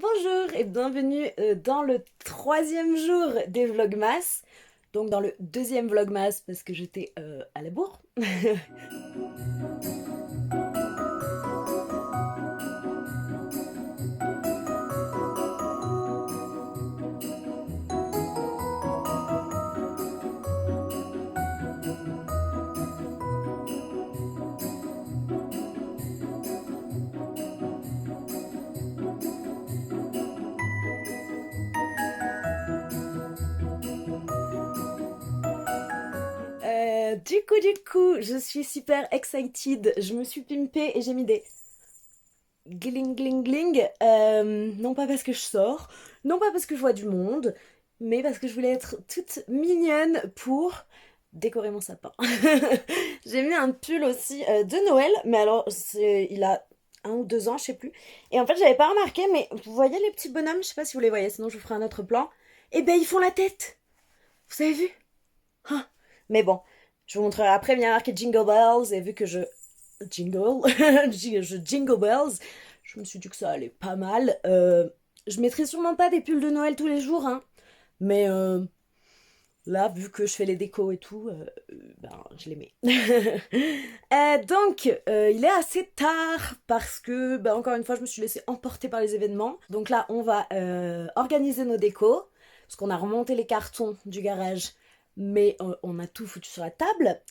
Bonjour et bienvenue dans le troisième jour des Vlogmas. Donc dans le deuxième Vlogmas parce que j'étais à la bourre. Du coup, je suis super excited. Je me suis pimpée et j'ai mis des gling gling gling. Non pas parce que je sors, non pas parce que je vois du monde, mais parce que je voulais être toute mignonne pour décorer mon sapin. J'ai mis un pull aussi de Noël, mais alors il a 1 ou 2 ans, je sais plus. Et en fait, j'avais pas remarqué, mais vous voyez les petits bonhommes, je sais pas si vous les voyez, sinon je vous ferai un autre plan. Et ben ils font la tête. Vous avez vu? Ah. Mais bon, je vous montrerai après. Il y a marqué Jingle Bells et vu que jingle, je jingle bells, je me suis dit que ça allait pas mal. Je mettrai sûrement pas des pulls de Noël tous les jours, hein, mais là, vu que je fais les décos et tout, ben, je les mets. Donc, il est assez tard parce que, ben, encore une fois, je me suis laissée emporter par les événements. Donc là, on va organiser nos décos parce qu'on a remonté les cartons du garage. Mais on a tout foutu sur la table.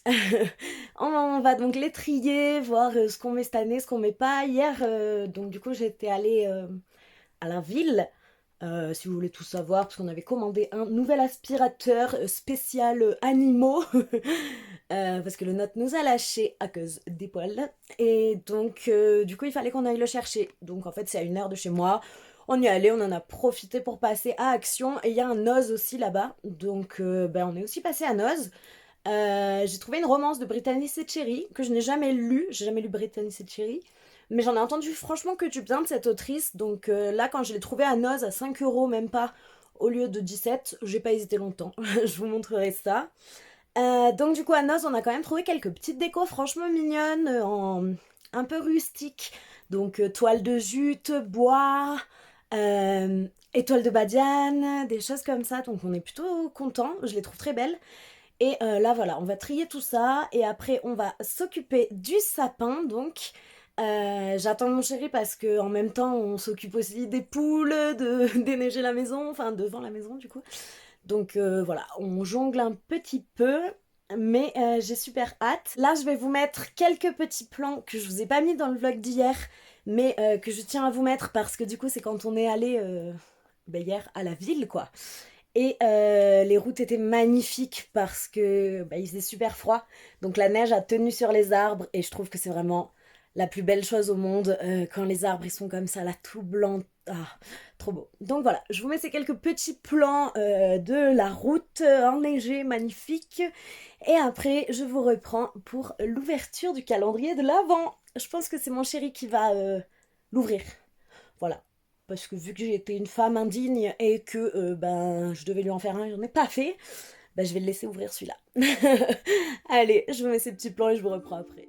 On va donc les trier, voir ce qu'on met cette année, ce qu'on met pas. Hier, donc du coup, j'étais allée à la ville, si vous voulez tout savoir, parce qu'on avait commandé un nouvel aspirateur spécial animaux, parce que le nôtre nous a lâché à cause des poils. Et donc, du coup, il fallait qu'on aille le chercher. Donc, en fait, c'est à 1 heure de chez moi. On y est allé, on en a profité pour passer à Action. Et il y a un Noz aussi là-bas. Donc, ben, on est aussi passé à Noz. J'ai trouvé une romance de Brittany Setcheri que je n'ai jamais lue. J'ai jamais lu Brittany Setcheri. Mais j'en ai entendu franchement que du bien de cette autrice. Donc là, quand je l'ai trouvée à Noz à 5 € même pas, au lieu de 17, j'ai pas hésité longtemps. Je vous montrerai ça. Donc du coup, à Noz, on a quand même trouvé quelques petites décos franchement mignonnes, un peu rustiques. Donc toile de jute, bois, étoile de badiane, des choses comme ça. Donc on est plutôt content. Je les trouve très belles. Et là, voilà, on va trier tout ça et après, on va s'occuper du sapin. Donc, j'attends mon chéri parce que en même temps, on s'occupe aussi des poules, de déneiger la maison, enfin devant la maison du coup. Donc voilà, on jongle un petit peu, mais j'ai super hâte. Là, je vais vous mettre quelques petits plans que je vous ai pas mis dans le vlog d'hier, mais que je tiens à vous mettre parce que du coup, c'est quand on est allé ben, hier à la ville, quoi. Et les routes étaient magnifiques parce que bah, il faisait super froid. Donc la neige a tenu sur les arbres et je trouve que c'est vraiment la plus belle chose au monde quand les arbres ils sont comme ça là tout blancs. Ah, trop beau. Donc voilà, je vous mets ces quelques petits plans de la route enneigée magnifique. Et après, je vous reprends pour l'ouverture du calendrier de l'Avent. Je pense que c'est mon chéri qui va l'ouvrir. Voilà. Parce que vu que j'ai été une femme indigne et que ben je devais lui en faire un, j'en ai pas fait, ben je vais le laisser ouvrir celui-là. Allez, je vous mets ces petits plans et je vous reprends après.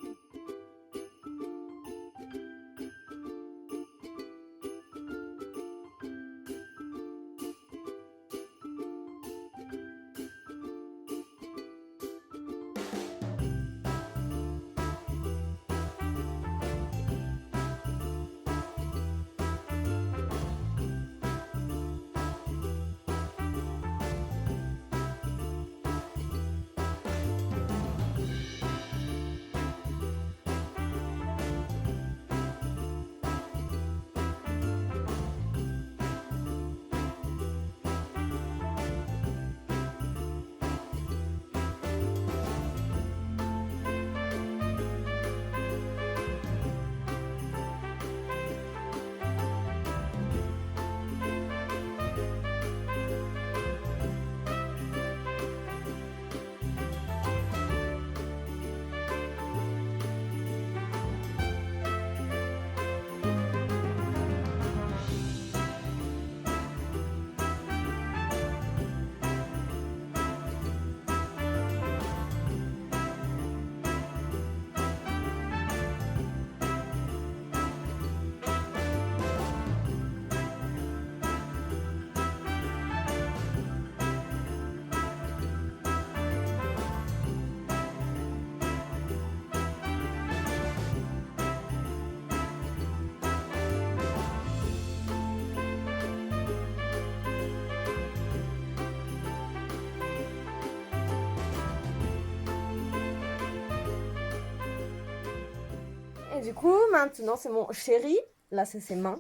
du coup, maintenant, c'est mon chéri, là c'est ses mains,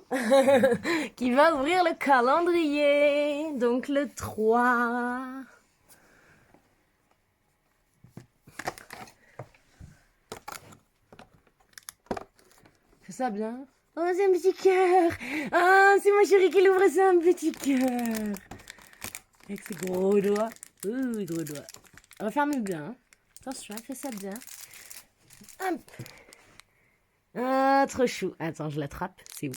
qui va ouvrir le calendrier. Donc le 3. Fais ça bien. Oh, c'est un petit cœur. Ah, c'est mon chéri qui l'ouvre, c'est un petit cœur. Avec ses gros doigts. Ouh, gros doigts. Referme bien. Hein. Attention, fais ça bien. Hop. Ah, trop chou. Attends, je l'attrape. C'est où?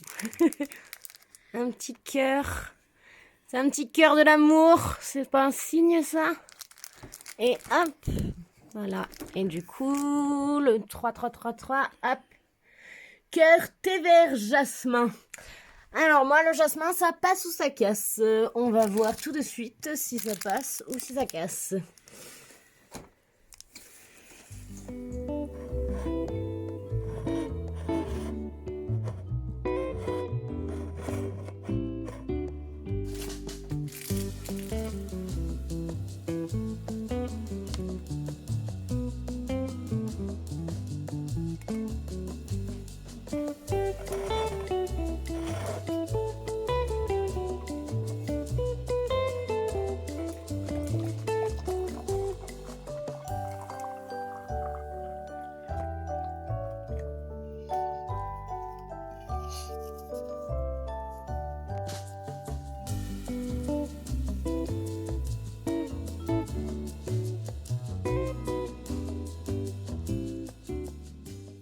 Un petit cœur. C'est un petit cœur de l'amour. C'est pas un signe, ça? Et hop. Voilà. Et du coup, le 3, 3, 3, 3. Hop. Cœur, thé vert, jasmin. Alors moi, le jasmin, ça passe ou ça casse? On va voir tout de suite si ça passe ou si ça casse.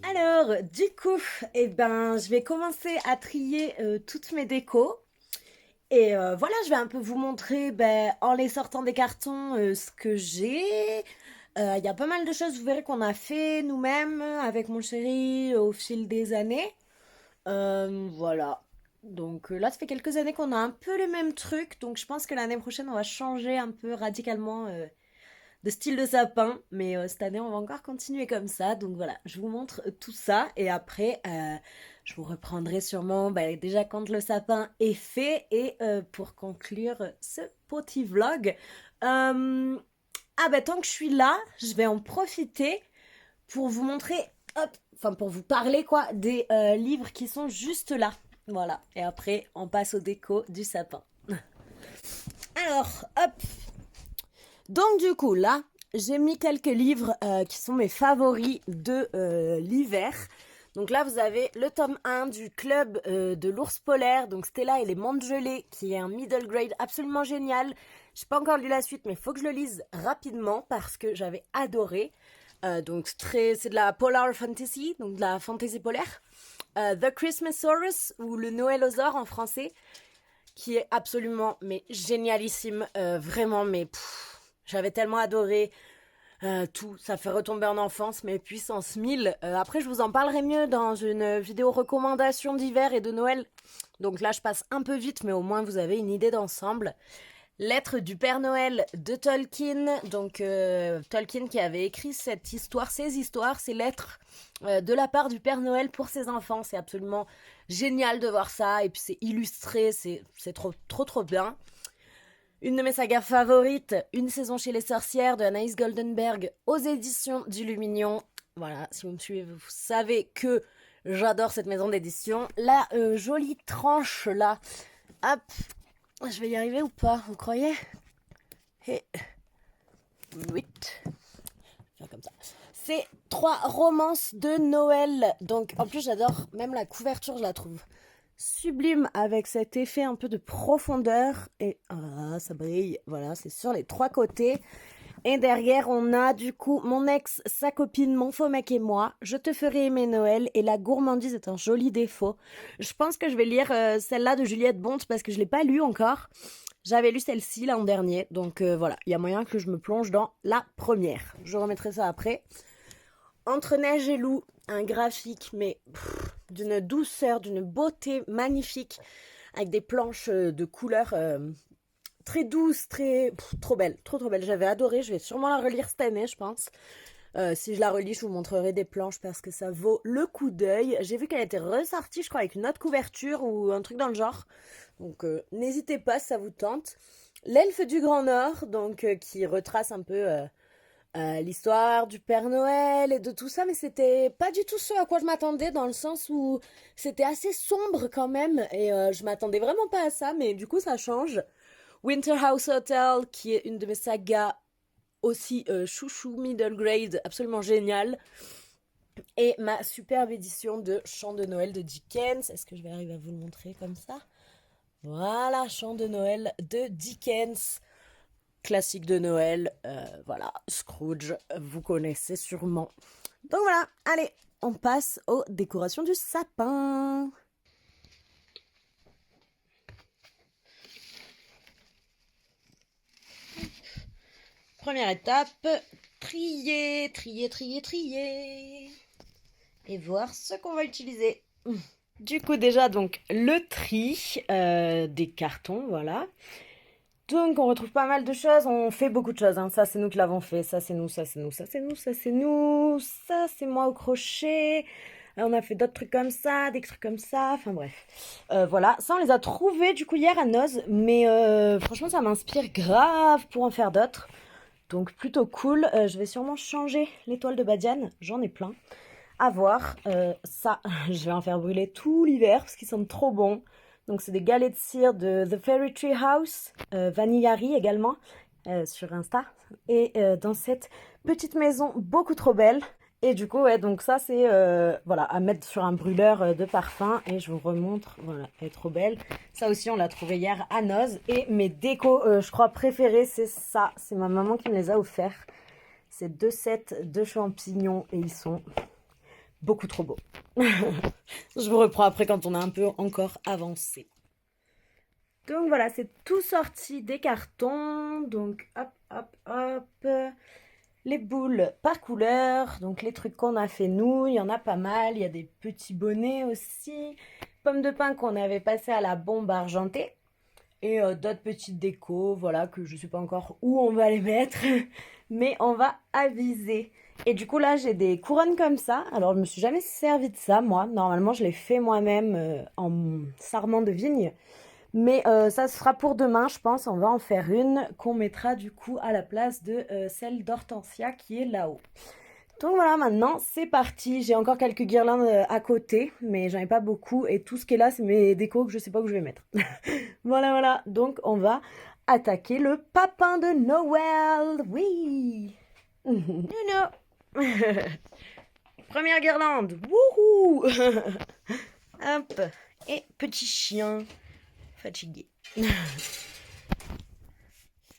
Alors, du coup, je vais commencer à trier toutes mes décos. Et voilà, je vais un peu vous montrer, en les sortant des cartons, ce que j'ai. Il y a pas mal de choses, vous verrez, qu'on a fait nous-mêmes avec mon chéri au fil des années. Voilà. Donc là, ça fait quelques années qu'on a un peu les mêmes trucs. Donc je pense que l'année prochaine, on va changer un peu radicalement de style de sapin. Mais cette année, on va encore continuer comme ça. Donc voilà, je vous montre tout ça. Et après, je vous reprendrai sûrement déjà quand le sapin est fait. Et pour conclure ce petit vlog. Tant que je suis là, je vais en profiter pour vous montrer, pour vous parler quoi, des livres qui sont juste là. Voilà. Et après, on passe au déco du sapin. Alors, hop. Donc du coup, là, j'ai mis quelques livres qui sont mes favoris de l'hiver. Donc là, vous avez le tome 1 du club de l'ours polaire, donc Stella et les mondes gelés, qui est un middle grade absolument génial. Je n'ai pas encore lu la suite, mais il faut que je le lise rapidement parce que j'avais adoré. Donc c'est de la polar fantasy, donc de la fantasy polaire. The Christmasaurus, ou le Noëlosaure en français, qui est absolument génialissime, vraiment, j'avais tellement adoré tout, ça fait retomber en enfance, mais puissance 1000. Après, je vous en parlerai mieux dans une vidéo recommandation d'hiver et de Noël. Donc là, je passe un peu vite, mais au moins vous avez une idée d'ensemble. Lettre du Père Noël de Tolkien, donc Tolkien qui avait écrit ces lettres de la part du Père Noël pour ses enfants. C'est absolument génial de voir ça, et puis c'est illustré, c'est trop bien. Une de mes sagas favorites, Une saison chez les sorcières de Anaïs Goldenberg aux éditions du Lumignon. Voilà, si vous me suivez, vous savez que j'adore cette maison d'édition. La jolie tranche là, hop. Je vais y arriver ou pas, vous croyez? Et 8. Faire comme ça. C'est 3 romances de Noël. Donc en plus j'adore, même la couverture je la trouve sublime avec cet effet un peu de profondeur. Et ça brille. Voilà, c'est sur les 3 côtés. Et derrière, on a du coup Mon ex, sa copine, Mon faux mec et moi, Je te ferai aimer Noël et La gourmandise est un joli défaut. Je pense que je vais lire celle-là de Juliette Bonte parce que je ne l'ai pas lue encore. J'avais lu celle-ci l'an dernier, donc voilà, il y a moyen que je me plonge dans la première. Je remettrai ça après. Entre neige et loup, un graphique, d'une douceur, d'une beauté magnifique, avec des planches de couleurs très douce, trop belle, trop belle. J'avais adoré, je vais sûrement la relire cette année, je pense. Si je la relis, je vous montrerai des planches parce que ça vaut le coup d'œil. J'ai vu qu'elle était ressortie, je crois, avec une autre couverture ou un truc dans le genre. Donc n'hésitez pas si ça vous tente. L'Elfe du Grand Nord, donc qui retrace un peu l'histoire du Père Noël et de tout ça, mais c'était pas du tout ce à quoi je m'attendais, dans le sens où c'était assez sombre quand même, et je m'attendais vraiment pas à ça, mais du coup ça change. Winter House Hotel, qui est une de mes sagas aussi chouchou, middle grade, absolument géniale. Et ma superbe édition de Chant de Noël de Dickens. Est-ce que je vais arriver à vous le montrer comme ça? Voilà, Chant de Noël de Dickens. Classique de Noël. Voilà, Scrooge, vous connaissez sûrement. Donc voilà, allez, on passe aux décorations du sapin. Première étape, trier, trier, trier, trier. Et voir ce qu'on va utiliser. Du coup déjà donc le tri des cartons, voilà. Donc on retrouve pas mal de choses, on fait beaucoup de choses, hein. Ça c'est nous qui l'avons fait, ça c'est nous, ça c'est nous, ça c'est nous, ça c'est nous, ça c'est moi au crochet. On a fait d'autres trucs comme ça, des trucs comme ça, enfin bref. Voilà, ça on les a trouvés du coup hier à Noz, mais franchement ça m'inspire grave pour en faire d'autres. Donc plutôt cool. Je vais sûrement changer l'étoile de Badiane, j'en ai plein. À voir. Ça, je vais en faire brûler tout l'hiver parce qu'ils sont trop bons. Donc c'est des galets de cire de The Fairy Tree House, Vanillari également, sur Insta. Et dans cette petite maison beaucoup trop belle. Et du coup, ouais, donc ça c'est voilà, à mettre sur un brûleur de parfum. Et je vous remontre, voilà, elle est trop belle. Ça aussi, on l'a trouvé hier à Noz. Et mes décos, je crois, préférés, c'est ça. C'est ma maman qui me les a offerts. C'est 2 sets de champignons et ils sont beaucoup trop beau. Je vous reprends après quand on a un peu encore avancé. Donc voilà, c'est tout sorti des cartons. Donc hop, hop, hop. Les boules par couleur. Donc les trucs qu'on a fait nous, il y en a pas mal. Il y a des petits bonnets aussi. Pommes de pin qu'on avait passé à la bombe argentée. Et d'autres petites décos, voilà, que je sais pas encore où on va les mettre. Mais on va aviser. Et du coup, là, j'ai des couronnes comme ça. Alors, je me suis jamais servi de ça, moi. Normalement, je les fais moi-même en sarment de vigne. Mais ça sera pour demain, je pense. On va en faire une qu'on mettra du coup à la place de celle d'Hortensia qui est là-haut. Donc voilà, maintenant, c'est parti. J'ai encore quelques guirlandes à côté, mais j'en ai pas beaucoup. Et tout ce qui est là, c'est mes décos que je sais pas où je vais mettre. Voilà, voilà. Donc, on va attaquer le papin de Noël. Oui. Nuno. Première guirlande. Wouhou. Hop. Et petit chien fatigué.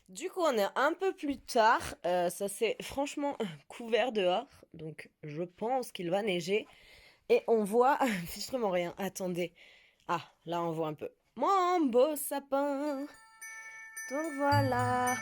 Du coup, on est un peu plus tard. Ça s'est franchement couvert dehors. Donc, je pense qu'il va neiger. Et on voit justement rien. Attendez. Ah, là, on voit un peu. Mon beau sapin. Donc voilà.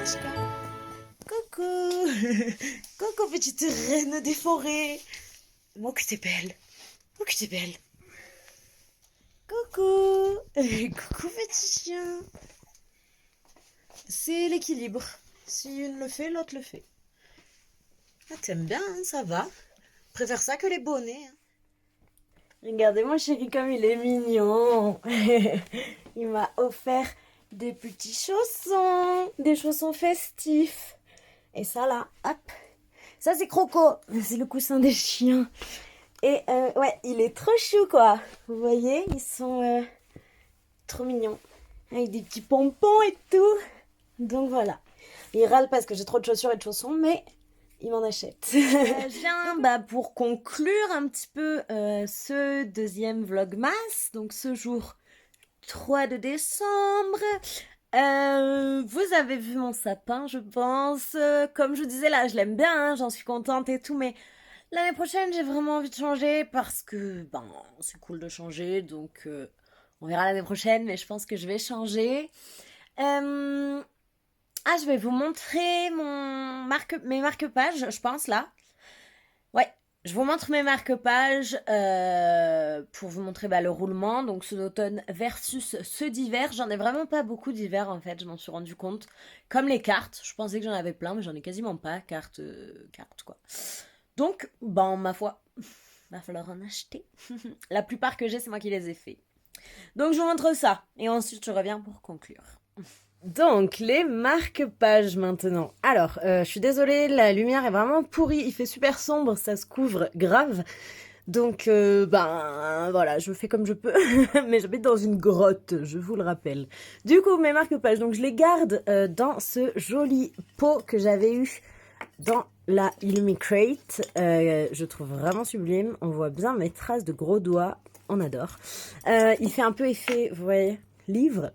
Machka. Coucou. Coucou petite reine des forêts. Moi que t'es belle. Moi que t'es belle. Coucou. Coucou petit chien. C'est l'équilibre. Si une le fait, l'autre le fait. Ah, t'aimes bien, hein, ça va. Préfère ça que les bonnets. Hein. Regardez mon chéri comme il est mignon. Il m'a offert des petits chaussons. Des chaussons festifs. Et ça là, hop. Ça c'est Croco. C'est le coussin des chiens. Et ouais, il est trop chou quoi. Vous voyez, ils sont trop mignons. Avec des petits pompons et tout. Donc voilà. Il râle parce que j'ai trop de chaussures et de chaussons, mais il m'en achète. Je viens pour conclure un petit peu ce deuxième vlogmas. Donc ce jour 3 de décembre. Vous avez vu mon sapin, je pense. Comme je vous disais là, je l'aime bien, hein, j'en suis contente et tout, mais l'année prochaine, j'ai vraiment envie de changer parce que c'est cool de changer, donc on verra l'année prochaine, mais je pense que je vais changer. Je vais vous montrer mes marque-pages, je pense, là. Ouais, je vous montre mes marque-pages pour vous montrer le roulement. Donc, ceux d'automne versus ceux d'hiver. J'en ai vraiment pas beaucoup d'hiver, en fait, je m'en suis rendu compte. Comme les cartes, je pensais que j'en avais plein, mais j'en ai quasiment pas. Cartes, quoi. Donc, ma foi, va falloir en acheter. La plupart que j'ai, c'est moi qui les ai fait. Donc, je vous montre ça. Et ensuite, je reviens pour conclure. Donc, les marque-pages maintenant. Alors, je suis désolée, la lumière est vraiment pourrie. Il fait super sombre, ça se couvre grave. Donc, voilà, je fais comme je peux. Mais j'habite dans une grotte, je vous le rappelle. Du coup, mes marque-pages, donc je les garde dans ce joli pot que j'avais eu dans la Illumicrate. Je trouve vraiment sublime. On voit bien mes traces de gros doigts. On adore. Il fait un peu effet, vous voyez, livre.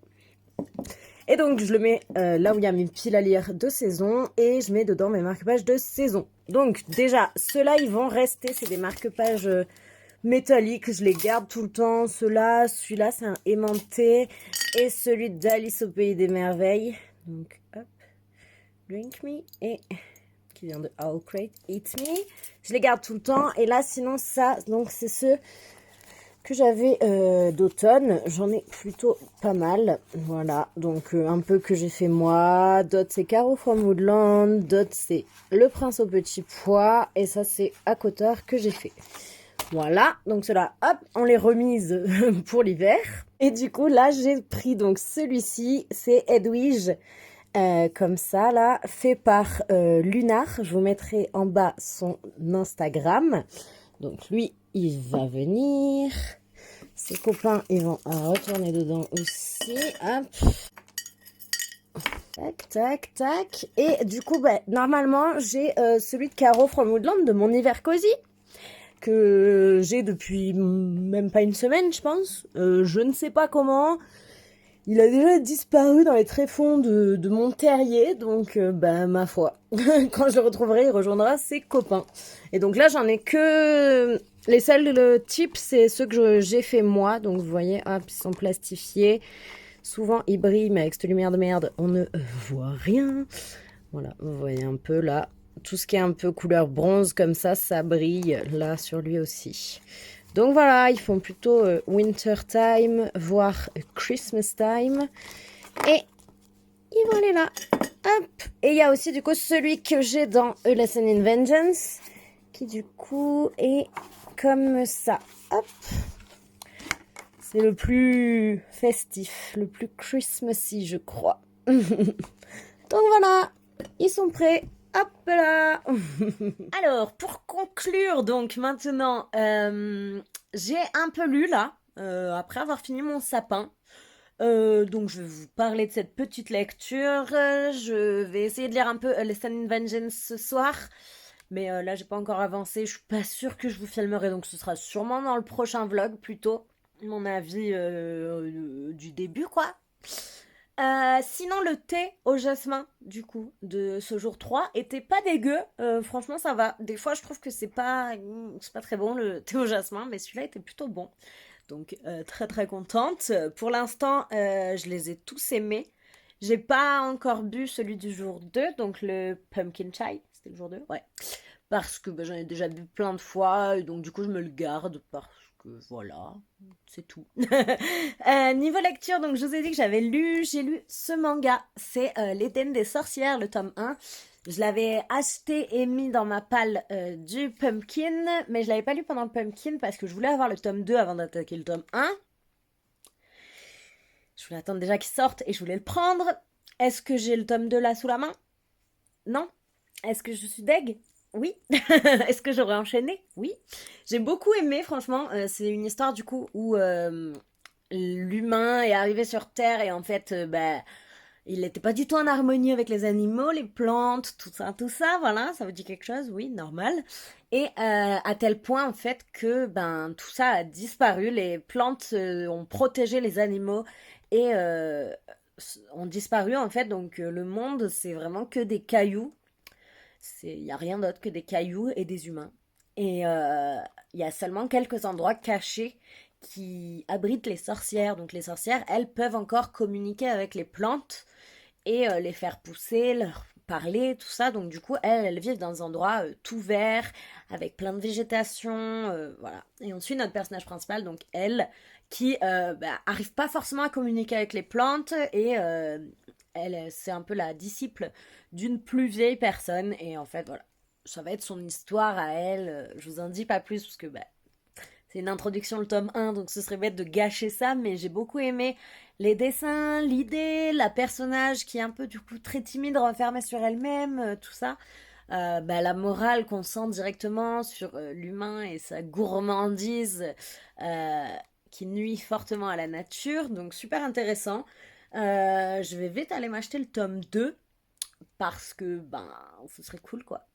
Et donc, je le mets là où il y a mes piles à lire de saison et je mets dedans mes marque-pages de saison. Donc, déjà, ceux-là, ils vont rester. C'est des marque-pages métalliques. Je les garde tout le temps. Celui-là, c'est un aimanté. Et celui d'Alice au Pays des Merveilles. Donc, hop. Drink me. Et qui vient de Owlcrate. Eat me. Je les garde tout le temps. Et là, sinon, ça, donc, c'est ceux que j'avais d'automne. J'en ai plutôt pas mal. Voilà, donc un peu que j'ai fait moi. D'autres c'est Caro from Woodland. D'autres c'est Le Prince au Petit Pois. Et ça c'est à Coteur que j'ai fait. Voilà, donc cela, hop, on les remise pour l'hiver. Et du coup là j'ai pris donc celui-ci. C'est Edwige. Comme ça là, fait par Lunar. Je vous mettrai en bas son Instagram. Donc lui, il va venir. Ses copains, ils vont retourner dedans aussi. Hop. Tac, tac, tac. Et du coup, normalement, j'ai celui de Caro from Woodland de mon hiver cosy. Que j'ai depuis même pas une semaine, je pense. Je ne sais pas comment. Il a déjà disparu dans les tréfonds de mon terrier, donc ma foi. Quand je le retrouverai, il rejoindra ses copains. Et donc là, j'en ai que... Les seuls types, c'est ceux que j'ai fait moi. Donc vous voyez, hop, ils sont plastifiés. Souvent, ils brillent, mais avec cette lumière de merde, on ne voit rien. Voilà, vous voyez un peu là. Tout ce qui est un peu couleur bronze comme ça brille là sur lui aussi. Donc voilà, ils font plutôt winter time, voire Christmas time. Et ils vont aller là. Hop. Et il y a aussi du coup celui que j'ai dans A Lesson in Vengeance. Qui du coup est comme ça. Hop. C'est le plus festif, le plus Christmassy je crois. Donc voilà, ils sont prêts. Hop là. Alors, pour conclure, donc maintenant, j'ai un peu lu là, après avoir fini mon sapin. Donc je vais vous parler de cette petite lecture. Je vais essayer de lire un peu Lesson in Vengeance ce soir. Mais là, j'ai pas encore avancé. Je suis pas sûre que je vous filmerai. Donc ce sera sûrement dans le prochain vlog plutôt. Mon avis du début quoi. Sinon le thé au jasmin du coup de ce jour 3 était pas dégueu, franchement ça va. Des fois je trouve que c'est pas très bon le thé au jasmin, mais celui-là était plutôt bon. Donc très très contente. Pour l'instant je les ai tous aimés. J'ai pas encore bu celui du jour 2, donc le pumpkin chai. C'était le jour 2. Ouais. Parce que bah, j'en ai déjà bu plein de fois, et donc du coup je me le garde parce que voilà, c'est tout. Niveau lecture, donc je vous ai dit que j'ai lu ce manga, c'est L'Éden des sorcières, le tome 1. Je l'avais acheté et mis dans ma palle du Pumpkin, mais je l'avais pas lu pendant le Pumpkin parce que je voulais avoir le tome 2 avant d'attaquer le tome 1. Je voulais attendre déjà qu'il sorte et je voulais le prendre. Est-ce que j'ai le tome 2 là sous la main? Non. Est-ce que je suis deg? Oui. Est-ce que j'aurais enchaîné? Oui. J'ai beaucoup aimé, franchement. C'est une histoire du coup où l'humain est arrivé sur Terre et en fait, bah, il n'était pas du tout en harmonie avec les animaux, les plantes, tout ça, voilà, ça vous dit quelque chose? Oui, normal. Et à tel point en fait que ben tout ça a disparu, les plantes ont protégé les animaux et ont disparu en fait, donc le monde c'est vraiment que des cailloux, il n'y a rien d'autre que des cailloux et des humains. Et il y a seulement quelques endroits cachés qui abritent les sorcières. Donc les sorcières, elles peuvent encore communiquer avec les plantes et les faire pousser, leur parler, tout ça. Donc du coup, elles vivent dans des endroits tout verts, avec plein de végétation, voilà. Et on suit notre personnage principal, donc elle, qui bah, arrive pas forcément à communiquer avec les plantes et elle, c'est un peu la disciple d'une plus vieille personne. Et en fait, voilà, ça va être son histoire à elle. Je vous en dis pas plus parce que bah, c'est une introduction, le tome 1, donc ce serait bête de gâcher ça, mais j'ai beaucoup aimé les dessins, l'idée, la personnage qui est un peu du coup très timide, renfermée sur elle-même, tout ça. Bah, la morale qu'on sent directement sur l'humain et sa gourmandise euh, qui nuit fortement à la nature, donc super intéressant. Je vais vite aller m'acheter le tome 2 parce que ben ce serait cool quoi.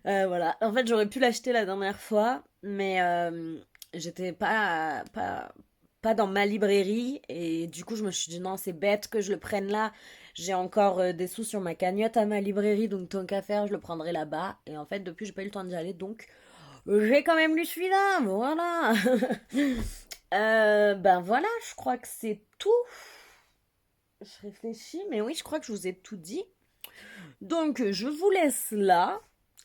Voilà. En fait j'aurais pu l'acheter la dernière fois, mais j'étais pas dans ma librairie et du coup je me suis dit non c'est bête que je le prenne là. J'ai encore des sous sur ma cagnotte à ma librairie donc tant qu'à faire je le prendrai là-bas. Et en fait depuis j'ai pas eu le temps d'y aller donc j'ai quand même lu celui-là. Voilà. Ben voilà je crois que c'est tout. Je réfléchis mais oui je crois que je vous ai tout dit. Donc, je vous laisse là.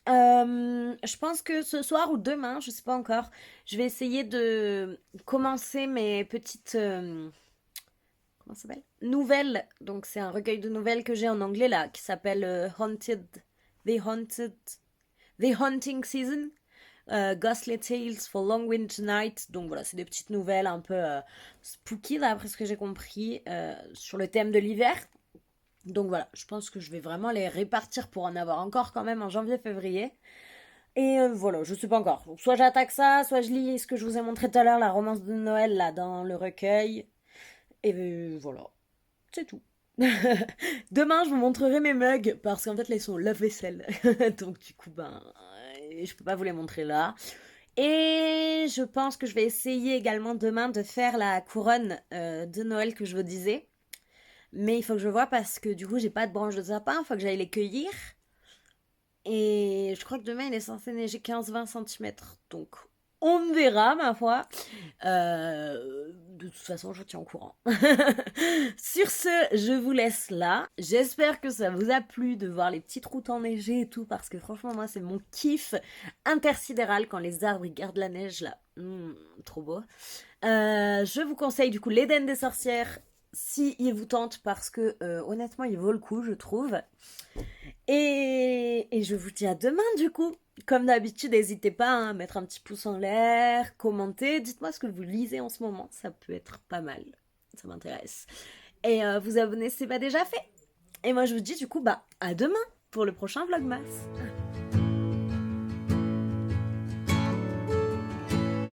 Je pense que ce soir ou demain, je sais pas encore, je vais essayer de commencer mes petites comment ça s'appelle? Nouvelles. Donc, c'est un recueil de nouvelles que j'ai en anglais là, qui s'appelle The Haunted, The Haunting Season. Ghostly Tales for Long Winter Night. Donc voilà, c'est des petites nouvelles un peu spooky, d'après ce que j'ai compris, sur le thème de l'hiver. Donc voilà, je pense que je vais vraiment les répartir pour en avoir encore quand même en janvier-février. Et voilà, je sais pas encore. Donc, soit j'attaque ça, soit je lis ce que je vous ai montré tout à l'heure, la romance de Noël là dans le recueil. Et voilà, c'est tout. Demain, je vous montrerai mes mugs parce qu'en fait, là, ils sont lave-vaisselle. Donc du coup, ben, je peux pas vous les montrer là. Et je pense que je vais essayer également demain de faire la couronne de Noël que je vous disais. Mais il faut que je vois parce que du coup, j'ai pas de branches de sapin, il faut que j'aille les cueillir. Et je crois que demain, il est censé neiger 15-20 cm. Donc, on verra, ma foi. De toute façon, je vous tiens au courant. Sur ce, je vous laisse là. J'espère que ça vous a plu de voir les petites routes enneigées et tout, parce que franchement, moi, c'est mon kiff intersidéral quand les arbres ils gardent la neige là. Trop beau. Je vous conseille du coup l'Éden des sorcières si il vous tente parce que honnêtement il vaut le coup je trouve. Et je vous dis à demain du coup. Comme d'habitude, n'hésitez pas hein, à mettre un petit pouce en l'air, commenter, dites-moi ce que vous lisez en ce moment, ça peut être pas mal, ça m'intéresse. Et vous abonner si c'est pas déjà fait. Et moi je vous dis du coup bah à demain pour le prochain Vlogmas.